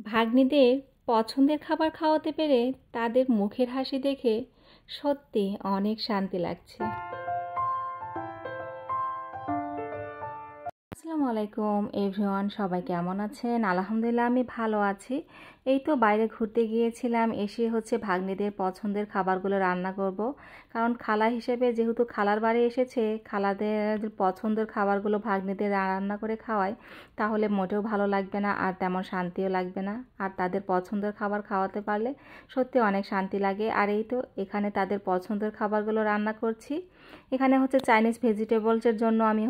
ভাগ্নিদের পছন্দের খাবার খাওয়াতে পেরে তাদের মুখের হাসি দেখে সত্যি অনেক শান্তি লাগছে। আসসালামু আলাইকুম এভরিওয়ান, সবাই কেমন আছেন? আলহামদুলিল্লাহ আমি ভালো আছি। এই তো বাইরে ঘুরতে গিয়েছিলাম, এসে ভাগ্নিদের পছন্দের খাবারগুলো রান্না করব। কারণ খালা হিসেবে যেহেতু খালার বাড়ি এসেছে, খালাদের পছন্দের খাবারগুলো ভাগ্নিদের রান্না করে খাওয়াই, তাহলে মোটেও ভালো লাগবে না আর তেমন শান্তিও লাগবে না। আর তাদের পছন্দের খাবার খাওয়াতে পারলে সত্যি অনেক শান্তি লাগে। আর এই তো এখানে তাদের পছন্দের খাবারগুলো রান্না করছি। এখানে চাইনিজ ভেজিটেবলসের জন্য আমি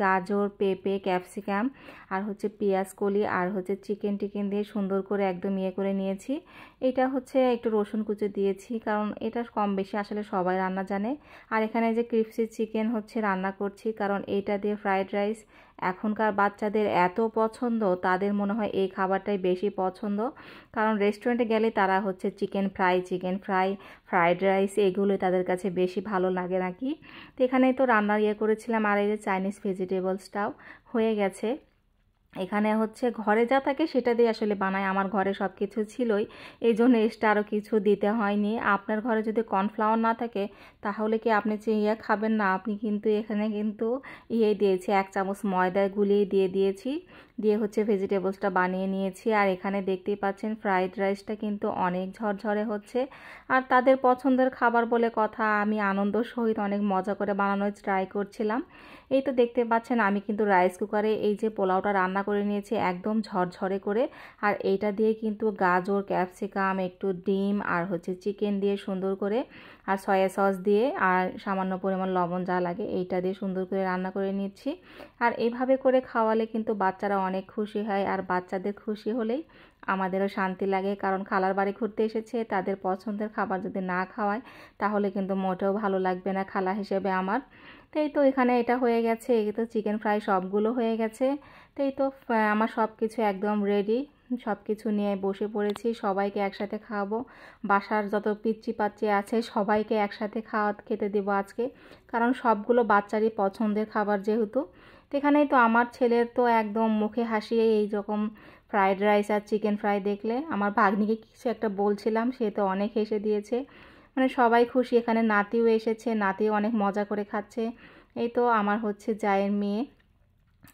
গাজর, পেঁপে, ক্যাপসিকাম আর পেঁয়াজ কলি আর চিকেন দিয়ে সুন্দর করে একদম করে নিয়েছি। এটা একটু রসুন কুচি দিয়েছি, কারণ এটা কম বেশি আসলে সবাই রান্না জানে। আর এখানে যে ক্রিপসি চিকেন রান্না করছি, কারণ এইটা দিয়ে ফ্রাইড রাইস এখনকার বাচ্চাদের এত পছন্দ, তাদের মনে হয় এই খাবারটাই বেশি পছন্দ। কারণ রেস্টুরেন্টে গেলে তারা চিকেন ফ্রাই, ফ্রাইড রাইস এগুলোই তাদের কাছে বেশি ভালো লাগে নাকি। তো এখানে তো রান্না করেছিলাম, আর এই যে চাইনিজ ভেজিটেবলসটাও হয়ে গেছে। এখানে ঘরে যা থাকে সেটা দিয়ে আসলে বানাই, আমার ঘরে সব কিছু ছিলই, এই জন্য এক্সট্রা আরও কিছু দিতে হয়নি। আপনার ঘরে যদি কর্নফ্লাওয়ার না থাকে তাহলে কি আপনি খাবেন না? আপনি কিন্তু এখানে দিয়েছি, 1 চামচ ময়দা গুলিয়ে দিয়েছি, দিয়ে ভেজিটেবলসটা বানিয়ে নিয়েছি। আর এখানে দেখতেই পাচ্ছেন ফ্রাইড রাইসটা কিন্তু অনেক ঝরঝরে হচ্ছে। আর তাদের পছন্দের খাবার বলে কথা, আমি আনন্দ সহিত অনেক মজা করে বানানোর ট্রাই করছিলাম। এই তো দেখতে পাচ্ছেন আমি কিন্তু রাইস কুকারে এই যে পোলাওটা রান্না করে নিয়েছি একদম ঝরঝরে করে। আর এইটা দিয়ে কিন্তু গাজর, ক্যাপসিকাম, একটু ডিম আর চিকেন দিয়ে সুন্দর করে, আর সয়া সস দিয়ে আর সামান্য পরিমাণ লবণ যা লাগে এইটা দিয়ে সুন্দর করে রান্না করে নিচ্ছি। আর এইভাবে করে খাওয়ালে কিন্তু বাচ্চারা অনেক খুশি হয়, আর বাচ্চাদের খুশি হলেই আমাদেরও শান্তি লাগে। কারণ খালার বাড়ি ঘুরতে এসেছে, তাদের পছন্দের খাবার যদি না খাওয়ায় তাহলে কিন্তু মোটেও ভালো লাগবে না খালা হিসেবে আমার। তো এই তো এখানে এটা হয়ে গেছে, এই তো চিকেন ফ্রাই সবগুলো হয়ে গেছে। তো এই তো আমার সব কিছু একদম রেডি, সব কিছু নিয়ে বসে পড়েছি, সবাইকে একসাথে খাওয়াবো। বাসার যত পিচ্চি পাচ্চি আছে সবাইকে একসাথে খেতে দেবো আজকে, কারণ সবগুলো বাচ্চারই পছন্দের খাবার যেহেতু। তো এখানেই তো আমার ছেলের তো একদম মুখে হাসি এই রকম ফ্রাইড রাইস আর চিকেন ফ্রাই দেখলে। আমার ভাগ্নিকে কিছু একটা বলছিলাম, সে তো অনেক হেসে দিয়েছে, মানে সবাই খুশি। এখানে নাতিও এসেছে, নাতিও অনেক মজা করে খাচ্ছে। এই তো আমার জায়ের মেয়ে,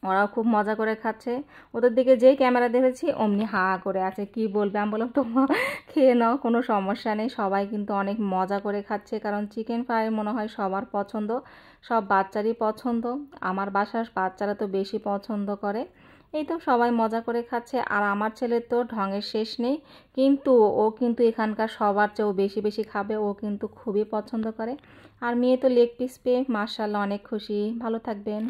ওরাও খুব মজা করে খাচ্ছে। ওদের দিকে যেই ক্যামেরা ধরেছি অমনি হা করে আছে, কি বলবে। আমি বললাম তোমার খেয়ে নাও, কোনো সমস্যা নেই। সবাই কিন্তু অনেক মজা করে খাচ্ছে, কারণ চিকেন ফ্রাই মনে হয় সবার পছন্দ, সব বাচ্চারই পছন্দ। আমার বাসার বাচ্চারা তো বেশি পছন্দ করে। এই তো সবাই মজা করে খাচ্ছে। আর আমার ছেলের তো ঢঙের শেষ নেই, কিন্তু ও কিন্তু এখানকার সবার চেয়েও বেশি বেশি খাবে, ও কিন্তু খুবই পছন্দ করে। আর মেয়ে তো লেগ পিস পেয়ে মাশাআল্লাহ অনেক খুশি। ভালো থাকবেন।